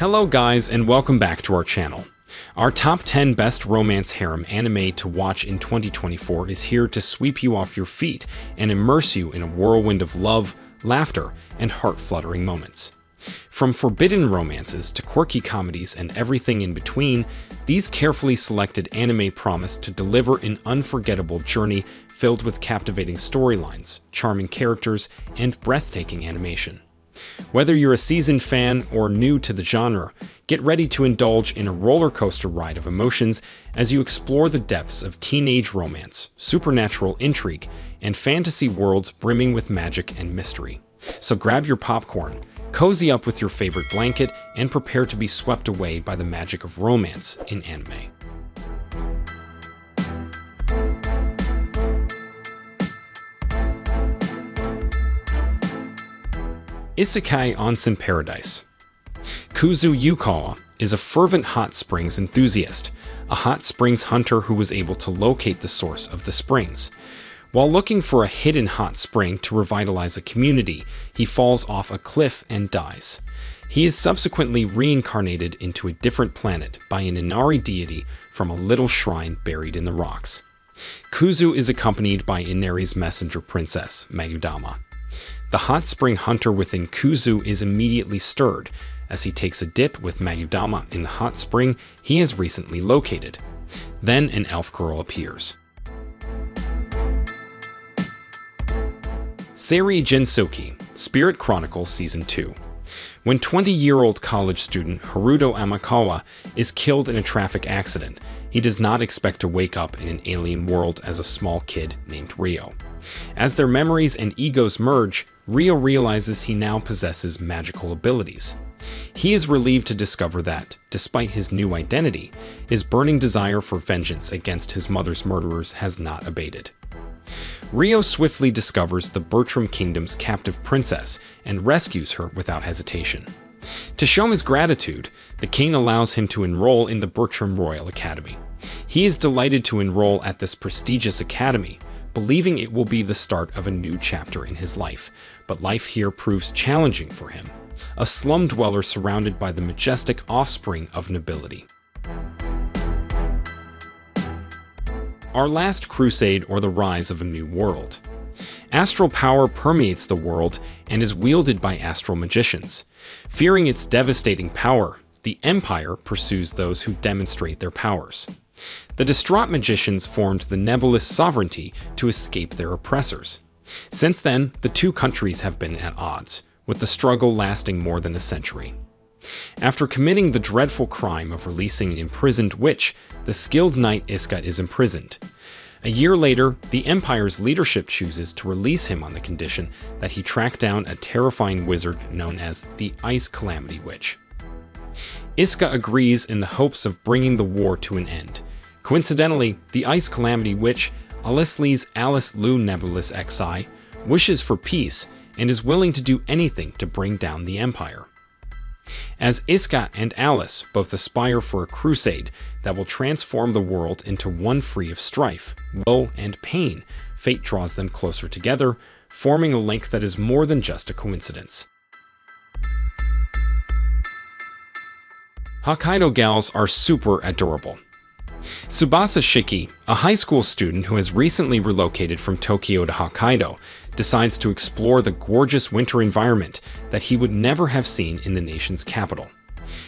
Hello guys, and welcome back to our channel. Our top 10 best romance harem anime to watch in 2024 is here to sweep you off your feet and immerse you in a whirlwind of love, laughter, and heart-fluttering moments. From forbidden romances to quirky comedies and everything in between, these carefully selected anime promise to deliver an unforgettable journey filled with captivating storylines, charming characters, and breathtaking animation. Whether you're a seasoned fan or new to the genre, get ready to indulge in a roller coaster ride of emotions as you explore the depths of teenage romance, supernatural intrigue, and fantasy worlds brimming with magic and mystery. So grab your popcorn, cozy up with your favorite blanket, and prepare to be swept away by the magic of romance in anime. Isekai Onsen Paradise. Kuzu Yukawa is a fervent hot springs enthusiast, a hot springs hunter who was able to locate the source of the springs. While looking for a hidden hot spring to revitalize a community, he falls off a cliff and dies. He is subsequently reincarnated into a different planet by an Inari deity from a little shrine buried in the rocks. Kuzu is accompanied by Inari's messenger princess, Mayudama. The hot spring hunter within Kuzu is immediately stirred as he takes a dip with Mayudama in the hot spring he has recently located. Then an elf girl appears. Seiri Jinsuki, Spirit Chronicles Season 2. When 20-year-old college student Haruto Amakawa is killed in a traffic accident, he does not expect to wake up in an alien world as a small kid named Ryo. As their memories and egos merge, Ryo realizes he now possesses magical abilities. He is relieved to discover that, despite his new identity, his burning desire for vengeance against his mother's murderers has not abated. Ryo swiftly discovers the Bertram Kingdom's captive princess and rescues her without hesitation. To show his gratitude, the king allows him to enroll in the Bertram Royal Academy. He is delighted to enroll at this prestigious academy, believing it will be the start of a new chapter in his life, but life here proves challenging for him, a slum dweller surrounded by the majestic offspring of nobility. Our Last Crusade, or the Rise of a New World. Astral power permeates the world and is wielded by astral magicians. Fearing its devastating power, the Empire pursues those who demonstrate their powers. The distraught magicians formed the nebulous sovereignty to escape their oppressors. Since then, the two countries have been at odds, with the struggle lasting more than a century. After committing the dreadful crime of releasing an imprisoned witch, the skilled knight Iska is imprisoned. A year later, the Empire's leadership chooses to release him on the condition that he track down a terrifying wizard known as the Ice Calamity Witch. Iska agrees in the hopes of bringing the war to an end. Coincidentally, the Ice Calamity Witch, Alice Alice Lu Nebulous Xi, wishes for peace and is willing to do anything to bring down the Empire. As Iska and Alice both aspire for a crusade that will transform the world into one free of strife, woe, and pain, fate draws them closer together, forming a link that is more than just a coincidence. Haido Girls are super adorable. Tsubasa Shiki, a high school student who has recently relocated from Tokyo to Hokkaido, decides to explore the gorgeous winter environment that he would never have seen in the nation's capital.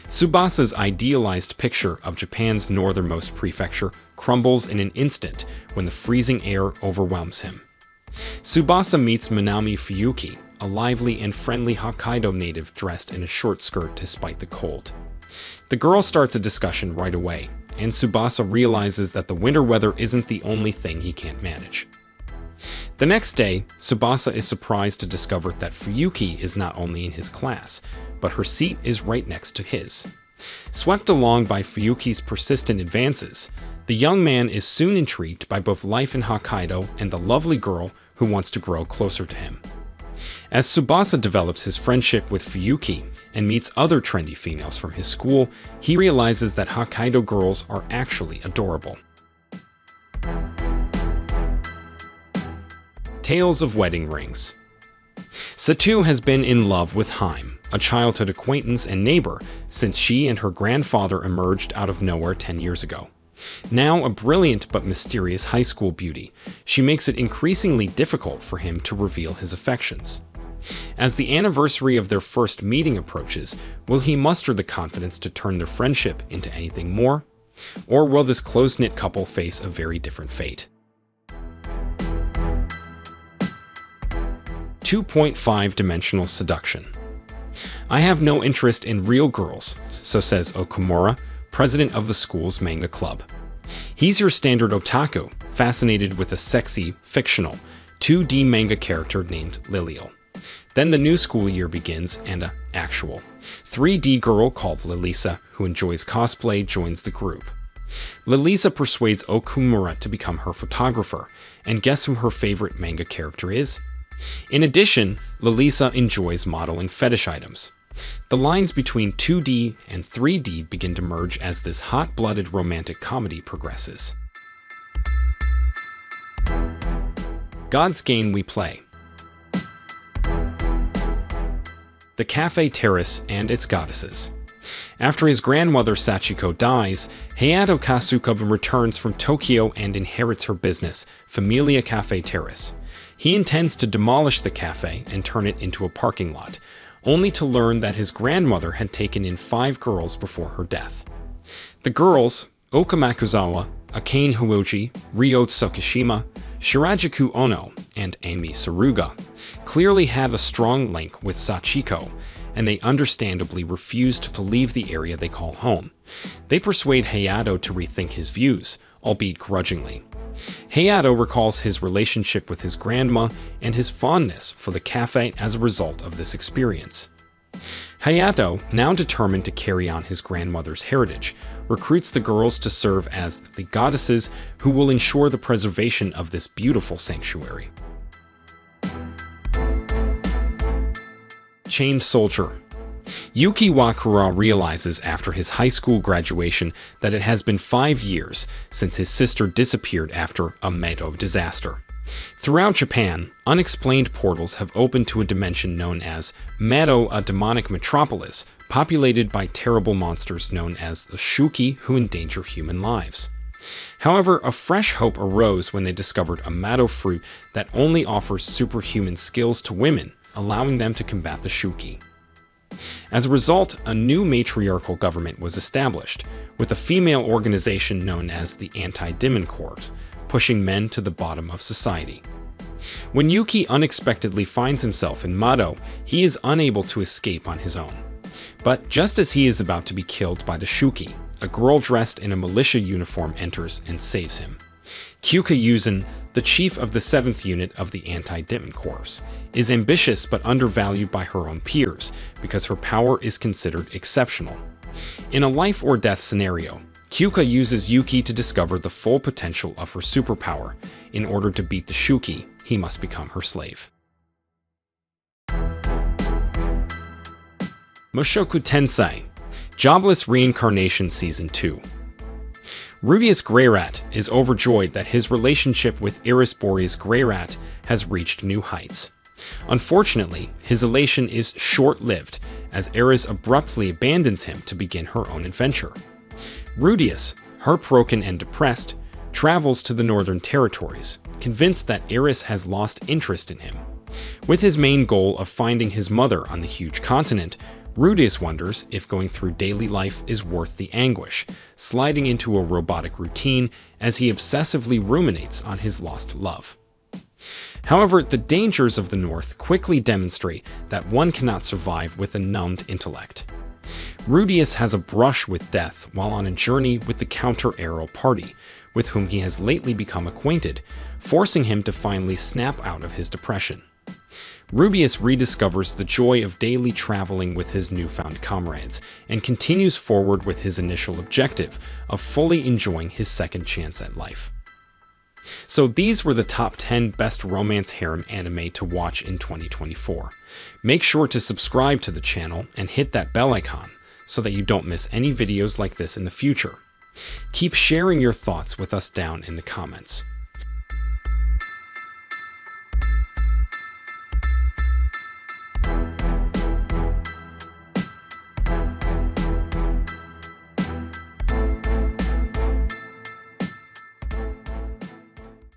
Tsubasa's idealized picture of Japan's northernmost prefecture crumbles in an instant when the freezing air overwhelms him. Tsubasa meets Minami Fuyuki, a lively and friendly Hokkaido native dressed in a short skirt despite the cold. The girl starts a discussion right away, and Tsubasa realizes that the winter weather isn't the only thing he can't manage. The next day, Tsubasa is surprised to discover that Fuyuki is not only in his class, but her seat is right next to his. Swept along by Fuyuki's persistent advances, the young man is soon intrigued by both life in Hokkaido and the lovely girl who wants to grow closer to him. As Tsubasa develops his friendship with Fuyuki and meets other trendy females from his school, he realizes that Haido girls are actually adorable. Tales of Wedding Rings. Satu has been in love with Harem, a childhood acquaintance and neighbor since she and her grandfather emerged out of nowhere 10 years ago. Now a brilliant but mysterious high school beauty, she makes it increasingly difficult for him to reveal his affections. As the anniversary of their first meeting approaches, will he muster the confidence to turn their friendship into anything more? Or will this close-knit couple face a very different fate? 2.5-dimensional seduction. I have no interest in real girls, so says Okumura, president of the school's manga club. He's your standard otaku, fascinated with a sexy, fictional, 2D manga character named Liliel. Then the new school year begins and an actual 3D girl called Lilisa, who enjoys cosplay, joins the group. Lilisa persuades Okumura to become her photographer, and guess who her favorite manga character is? In addition, Lilisa enjoys modeling fetish items. The lines between 2D and 3D begin to merge as this hot-blooded romantic comedy progresses. God's Game We Play. The Cafe Terrace and its goddesses. After his grandmother Sachiko dies, Haido Kasuga returns from Tokyo and inherits her business, Familia Cafe Terrace. He intends to demolish the cafe and turn it into a parking lot, only to learn that his grandmother had taken in 5 girls before her death. The girls, Okamakuzawa, Akane Huoji, Ryo Tsukishima, Shirajuku Ono, and Ami Saruga, clearly had a strong link with Sachiko, and they understandably refused to leave the area they call home. They persuade Haido to rethink his views, albeit grudgingly. Haido recalls his relationship with his grandma and his fondness for the cafe as a result of this experience. Haido, now determined to carry on his grandmother's heritage, recruits the girls to serve as the goddesses who will ensure the preservation of this beautiful sanctuary. Chained Soldier. Yuki Wakura realizes after his high school graduation that it has been 5 years since his sister disappeared after a Medo disaster. Throughout Japan, unexplained portals have opened to a dimension known as Medo, a demonic metropolis populated by terrible monsters known as the Shuki who endanger human lives. However, a fresh hope arose when they discovered a Medo fruit that only offers superhuman skills to women, allowing them to combat the Shuki. As a result, a new matriarchal government was established, with a female organization known as the Anti-Demon Corps, pushing men to the bottom of society. When Yuki unexpectedly finds himself in Mado, he is unable to escape on his own. But just as he is about to be killed by the Shuki, a girl dressed in a militia uniform enters and saves him. Kyuka Yuzan, the chief of the 7th unit of the Anti-Demon Corps, is ambitious but undervalued by her own peers because her power is considered exceptional. In a life-or-death scenario, Kyuka uses Yuki to discover the full potential of her superpower. In order to beat the Shuki, he must become her slave. Mushoku Tensei, Jobless Reincarnation Season 2. Rudius Greyrat is overjoyed that his relationship with Iris Boreas Greyrat has reached new heights. Unfortunately, his elation is short-lived, as Iris abruptly abandons him to begin her own adventure. Rudius, heartbroken and depressed, travels to the Northern Territories, convinced that Iris has lost interest in him. With his main goal of finding his mother on the huge continent, Rudius wonders if going through daily life is worth the anguish, sliding into a robotic routine as he obsessively ruminates on his lost love. However, the dangers of the North quickly demonstrate that one cannot survive with a numbed intellect. Rudius has a brush with death while on a journey with the Counter-Arrow Party, with whom he has lately become acquainted, forcing him to finally snap out of his depression. Rudius rediscovers the joy of daily traveling with his newfound comrades, and continues forward with his initial objective of fully enjoying his second chance at life. So these were the top 10 best romance harem anime to watch in 2024. Make sure to subscribe to the channel and hit that bell icon so that you don't miss any videos like this in the future. Keep sharing your thoughts with us down in the comments.